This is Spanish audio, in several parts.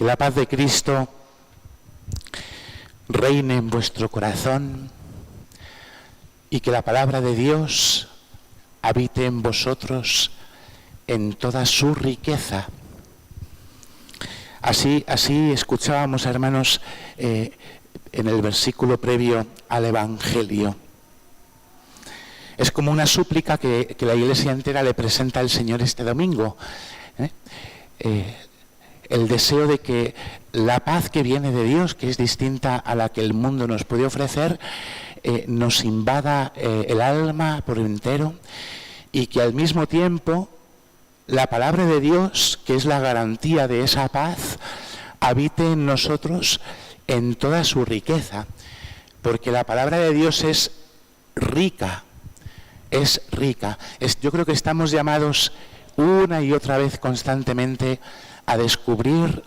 Que la paz de Cristo reine en vuestro corazón y que la palabra de Dios habite en vosotros en toda su riqueza. Así escuchábamos, hermanos, en el versículo previo al Evangelio. Es como una súplica que la Iglesia entera le presenta al Señor este domingo. El deseo de que la paz que viene de Dios, que es distinta a la que el mundo nos puede ofrecer, nos invada el alma por entero, y que al mismo tiempo la palabra de Dios, que es la garantía de esa paz, habite en nosotros en toda su riqueza, porque la palabra de Dios es rica. Yo creo que estamos llamados una y otra vez constantemente a descubrir,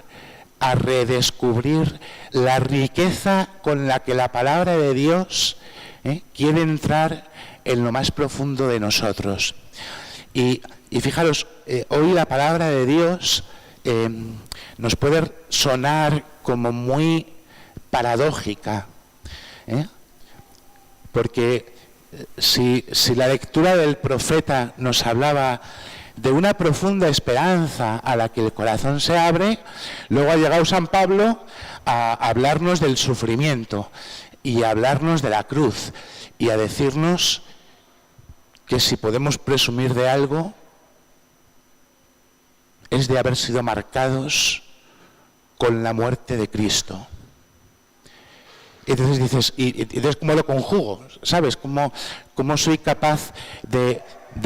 a redescubrir la riqueza con la que la palabra de Dios quiere entrar en lo más profundo de nosotros. Y fijaros, hoy la palabra de Dios nos puede sonar como muy paradójica, porque si la lectura del profeta nos hablaba de una profunda esperanza a la que el corazón se abre, luego ha llegado San Pablo a hablarnos del sufrimiento y a hablarnos de la cruz y a decirnos que si podemos presumir de algo es de haber sido marcados con la muerte de Cristo. Entonces dices, ¿y entonces cómo lo conjugo? ¿Sabes? ¿Cómo soy capaz de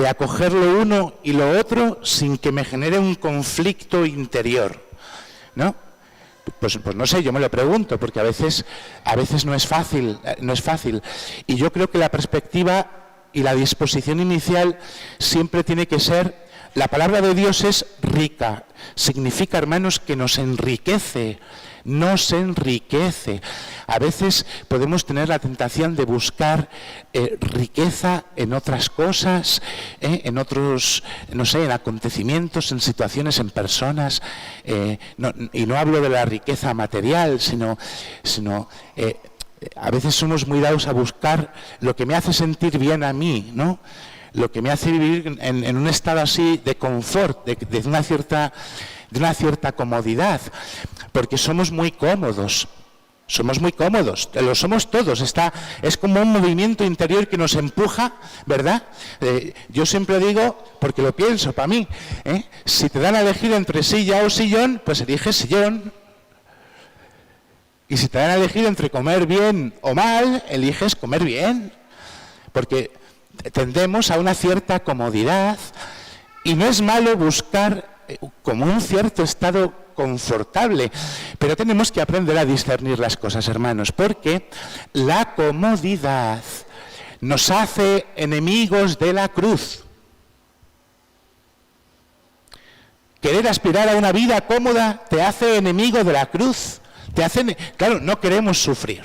acoger lo uno y lo otro sin que me genere un conflicto interior? ¿No? Pues no sé, yo me lo pregunto, porque a veces no es fácil. Y yo creo que la perspectiva y la disposición inicial siempre tiene que ser: la palabra de Dios es rica. Significa, hermanos, que nos enriquece. A veces podemos tener la tentación de buscar riqueza en otras cosas, en otros, no sé, en acontecimientos, en situaciones, en personas. Y no hablo de la riqueza material, sino a veces somos muy dados a buscar lo que me hace sentir bien a mí, ¿no? Lo que me hace vivir en un estado así de confort, de una cierta comodidad, porque somos muy cómodos, lo somos todos. Es como un movimiento interior que nos empuja, ¿verdad? Yo siempre digo, porque lo pienso para mí, si te dan a elegir entre silla o sillón, pues eliges sillón. Y si te dan a elegir entre comer bien o mal, eliges comer bien, porque tendemos a una cierta comodidad, y no es malo buscar como un cierto estado confortable, pero tenemos que aprender a discernir las cosas, hermanos, porque la comodidad nos hace enemigos de la cruz. Querer aspirar a una vida cómoda te hace enemigo de la cruz. Claro, no queremos sufrir.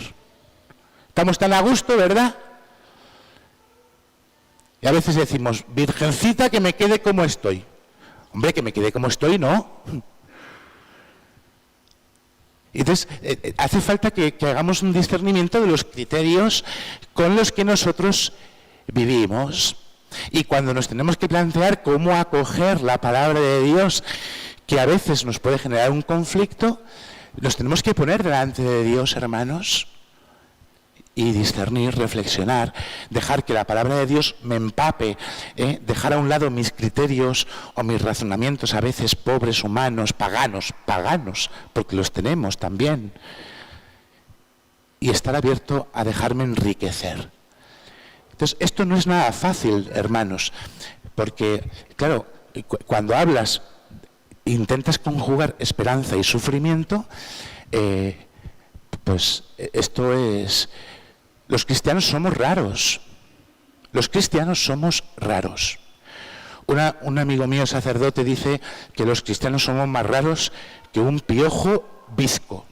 Estamos tan a gusto, ¿verdad? Y a veces decimos, Virgencita, que me quede como estoy. Hombre, que me quede como estoy, no. Entonces, hace falta que hagamos un discernimiento de los criterios con los que nosotros vivimos. Y cuando nos tenemos que plantear cómo acoger la palabra de Dios, que a veces nos puede generar un conflicto, nos tenemos que poner delante de Dios, hermanos, y discernir, reflexionar, dejar que la palabra de Dios me empape, dejar a un lado mis criterios o mis razonamientos, a veces pobres, humanos, paganos, porque los tenemos también, y estar abierto a dejarme enriquecer. Entonces, esto no es nada fácil, hermanos, porque, claro, cuando hablas, intentas conjugar esperanza y sufrimiento, pues esto es... Los cristianos somos raros. Un amigo mío sacerdote dice que los cristianos somos más raros que un piojo bizco.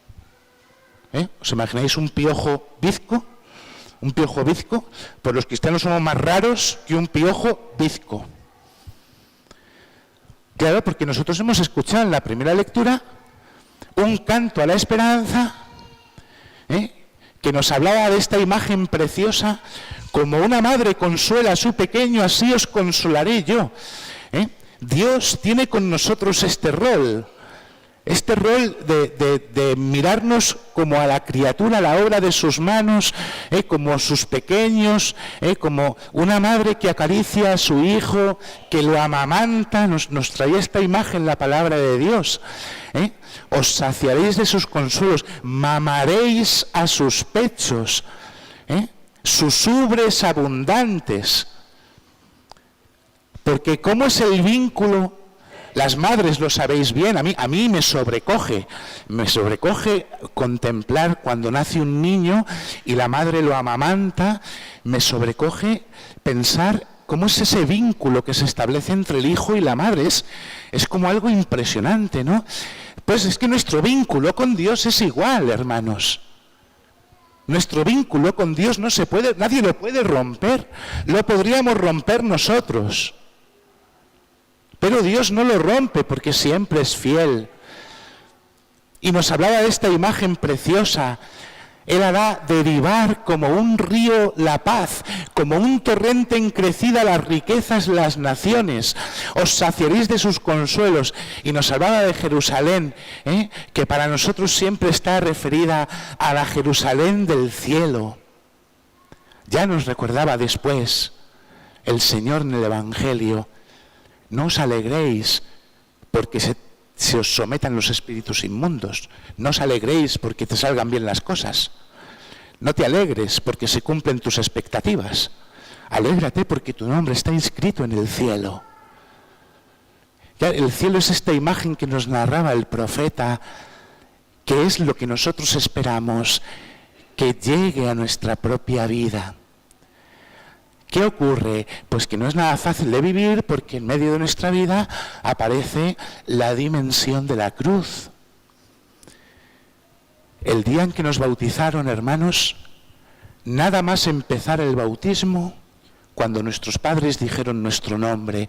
¿Os imagináis un piojo bizco? Un piojo bizco, pues los cristianos somos más raros que un piojo bizco. Claro, porque nosotros hemos escuchado en la primera lectura un canto a la esperanza, que nos hablaba de esta imagen preciosa, como una madre consuela a su pequeño, así os consolaré yo. Dios tiene con nosotros este rol de mirarnos como a la criatura, a la obra de sus manos, como sus pequeños, como una madre que acaricia a su hijo, que lo amamanta. Nos traía esta imagen la palabra de Dios. Os saciaréis de sus consuelos, mamaréis a sus pechos, sus ubres abundantes. Porque ¿cómo es el vínculo? Las madres lo sabéis bien, a mí me sobrecoge contemplar cuando nace un niño y la madre lo amamanta, me sobrecoge pensar cómo es ese vínculo que se establece entre el hijo y la madre, es como algo impresionante, ¿no? Pues es que nuestro vínculo con Dios es igual, hermanos. Nuestro vínculo con Dios nadie lo puede romper, lo podríamos romper nosotros. Pero Dios no lo rompe porque siempre es fiel. Y nos hablaba de esta imagen preciosa. Él hará derivar como un río la paz, como un torrente en crecida las riquezas de las naciones. Os saciaréis de sus consuelos. Y nos hablaba de Jerusalén, que para nosotros siempre está referida a la Jerusalén del cielo. Ya nos recordaba después el Señor en el Evangelio. No os alegréis porque se os sometan los espíritus inmundos. No os alegréis porque te salgan bien las cosas. No te alegres porque se cumplen tus expectativas. Alégrate porque tu nombre está inscrito en el cielo. Ya, el cielo es esta imagen que nos narraba el profeta, que es lo que nosotros esperamos que llegue a nuestra propia vida. ¿Qué ocurre? Pues que no es nada fácil de vivir porque en medio de nuestra vida aparece la dimensión de la cruz. El día en que nos bautizaron, hermanos, nada más empezar el bautismo, cuando nuestros padres dijeron nuestro nombre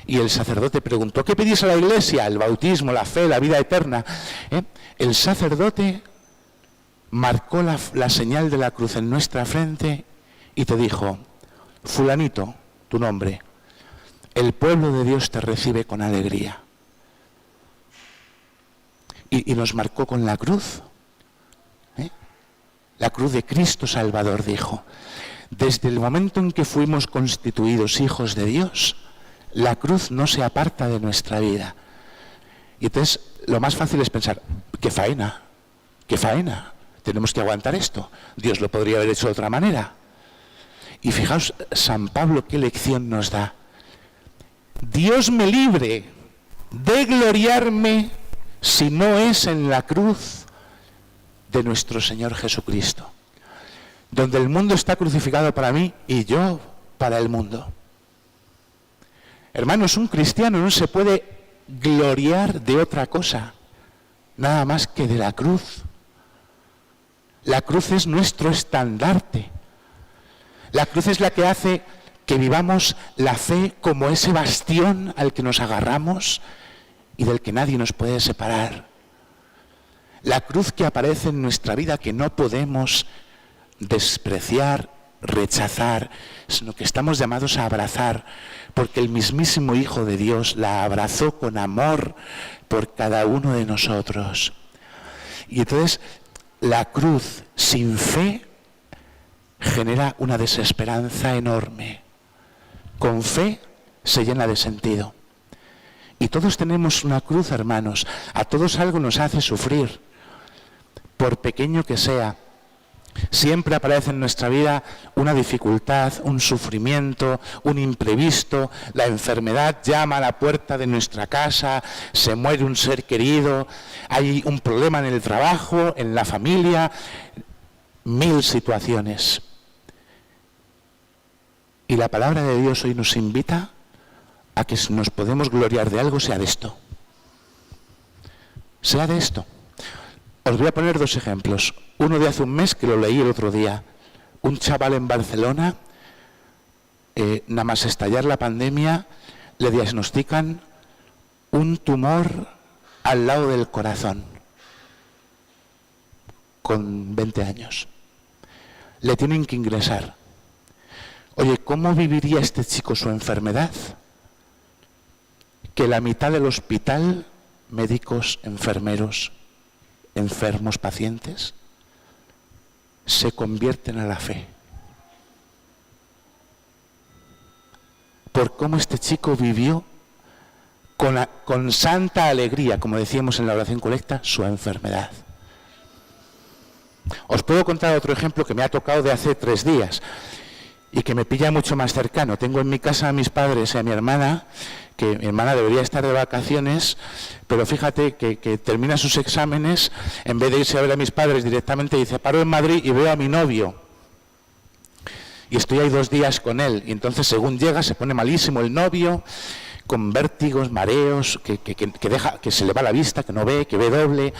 y el sacerdote preguntó, ¿qué pedís a la iglesia? El bautismo, la fe, la vida eterna. El sacerdote marcó la señal de la cruz en nuestra frente y te dijo, fulanito, tu nombre, el pueblo de Dios te recibe con alegría. Y nos marcó con la cruz. La cruz de Cristo Salvador, dijo. Desde el momento en que fuimos constituidos hijos de Dios, la cruz no se aparta de nuestra vida. Y entonces lo más fácil es pensar, qué faena, tenemos que aguantar esto. Dios lo podría haber hecho de otra manera. Y fijaos, San Pablo, qué lección nos da. Dios me libre de gloriarme si no es en la cruz de nuestro Señor Jesucristo, donde el mundo está crucificado para mí y yo para el mundo. Hermanos, un cristiano no se puede gloriar de otra cosa, nada más que de la cruz. La cruz es nuestro estandarte. La cruz es la que hace que vivamos la fe como ese bastión al que nos agarramos y del que nadie nos puede separar. La cruz que aparece en nuestra vida que no podemos despreciar, rechazar, sino que estamos llamados a abrazar, porque el mismísimo Hijo de Dios la abrazó con amor por cada uno de nosotros. Y entonces la cruz sin fe genera una desesperanza enorme. Con fe se llena de sentido. Y todos tenemos una cruz, hermanos. A todos algo nos hace sufrir, por pequeño que sea. Siempre aparece en nuestra vida una dificultad, un sufrimiento, un imprevisto. La enfermedad llama a la puerta de nuestra casa, se muere un ser querido, hay un problema en el trabajo, en la familia, 1000 situaciones. Y la palabra de Dios hoy nos invita a que si nos podemos gloriar de algo, sea de esto. Sea de esto. Os voy a poner 2 ejemplos. Uno de hace un mes, que lo leí el otro día. Un chaval en Barcelona, nada más estallar la pandemia, le diagnostican un tumor al lado del corazón. con 20 años. Le tienen que ingresar. Oye, ¿cómo viviría este chico su enfermedad? Que la mitad del hospital, médicos, enfermeros, enfermos, pacientes, se convierten a la fe. Por cómo este chico vivió con santa alegría, como decíamos en la oración colecta, su enfermedad. Os puedo contar otro ejemplo que me ha tocado de hace 3 días y que me pilla mucho más cercano. Tengo en mi casa a mis padres y a mi hermana, que mi hermana debería estar de vacaciones, pero fíjate que termina sus exámenes, en vez de irse a ver a mis padres directamente, dice, paro en Madrid y veo a mi novio. Y estoy ahí 2 días con él. Y entonces, según llega, se pone malísimo el novio, con vértigos, mareos, que se le va la vista, que no ve, que ve doble.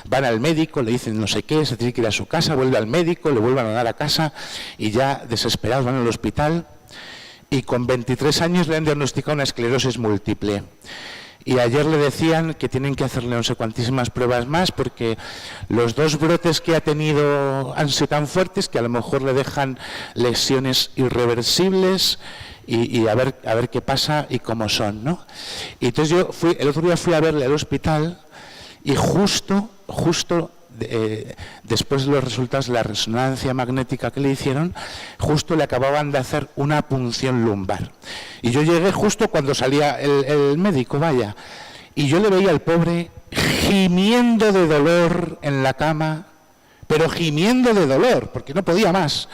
Van al médico, le dicen no sé qué, se tiene que ir a su casa, vuelve al médico, le vuelven a dar a casa y ya desesperados van al hospital. Y con 23 años le han diagnosticado una esclerosis múltiple. Y ayer le decían que tienen que hacerle no sé cuantísimas pruebas más porque los 2 brotes que ha tenido han sido tan fuertes que a lo mejor le dejan lesiones irreversibles y a ver qué pasa y cómo son, ¿no? Y entonces el otro día fui a verle al hospital y justo después de los resultados de la resonancia magnética que le hicieron, justo le acababan de hacer una punción lumbar. Y yo llegué justo cuando salía el médico, vaya, y yo le veía al pobre gimiendo de dolor en la cama, pero gimiendo de dolor, porque no podía más,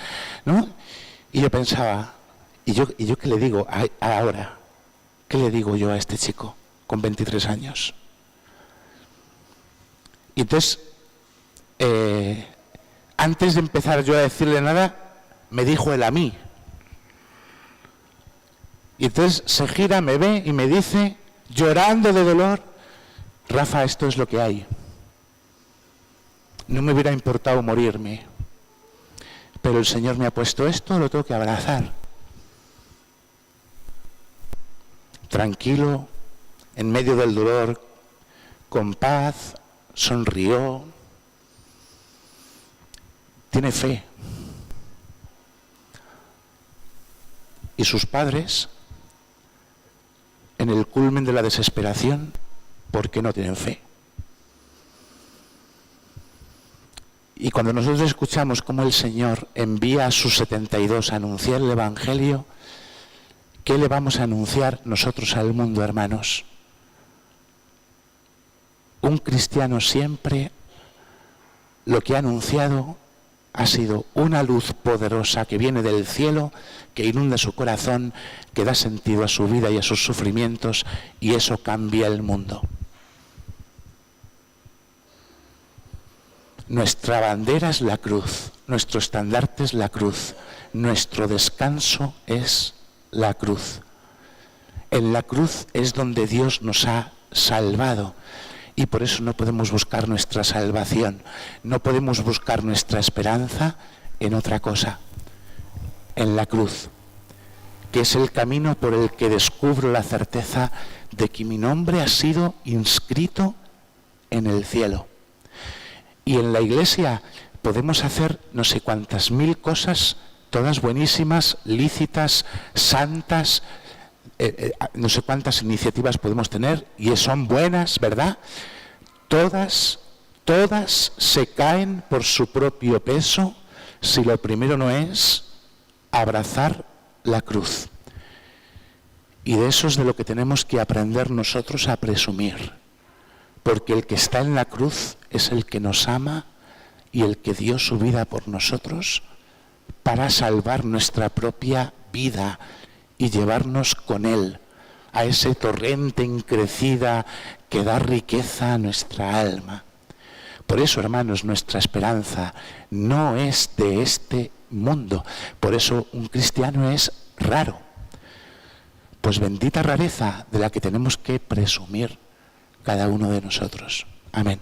¿no? Y yo pensaba, ¿y yo qué le digo ahora? ¿Qué le digo yo a este chico con 23 años? Y entonces, antes de empezar yo a decirle nada, me dijo él a mí. Y entonces se gira, me ve y me dice, llorando de dolor, Rafa, esto es lo que hay. No me hubiera importado morirme, pero el Señor me ha puesto esto, lo tengo que abrazar. Tranquilo, en medio del dolor, con paz, sonrió. Tiene fe. Y sus padres, en el culmen de la desesperación, ¿por qué no tienen fe? Y cuando nosotros escuchamos cómo el Señor envía a sus 72 a anunciar el Evangelio, ¿qué le vamos a anunciar nosotros al mundo, hermanos? Un cristiano siempre lo que ha anunciado ha sido una luz poderosa que viene del cielo, que inunda su corazón, que da sentido a su vida y a sus sufrimientos, y eso cambia el mundo. Nuestra bandera es la cruz, nuestro estandarte es la cruz, nuestro descanso es la cruz. En la cruz es donde Dios nos ha salvado. Y por eso no podemos buscar nuestra salvación, no podemos buscar nuestra esperanza en otra cosa, en la cruz, que es el camino por el que descubro la certeza de que mi nombre ha sido inscrito en el cielo. Y en la Iglesia podemos hacer no sé cuántas 1000 cosas, todas buenísimas, lícitas, santas, no sé cuántas iniciativas podemos tener y son buenas, ¿verdad? Todas se caen por su propio peso si lo primero no es abrazar la cruz. Y de eso es de lo que tenemos que aprender nosotros a presumir, porque el que está en la cruz es el que nos ama y el que dio su vida por nosotros para salvar nuestra propia vida y llevarnos con Él a ese torrente increcida que da riqueza a nuestra alma. Por eso, hermanos, nuestra esperanza no es de este mundo. Por eso un cristiano es raro. Pues bendita rareza de la que tenemos que presumir cada uno de nosotros. Amén.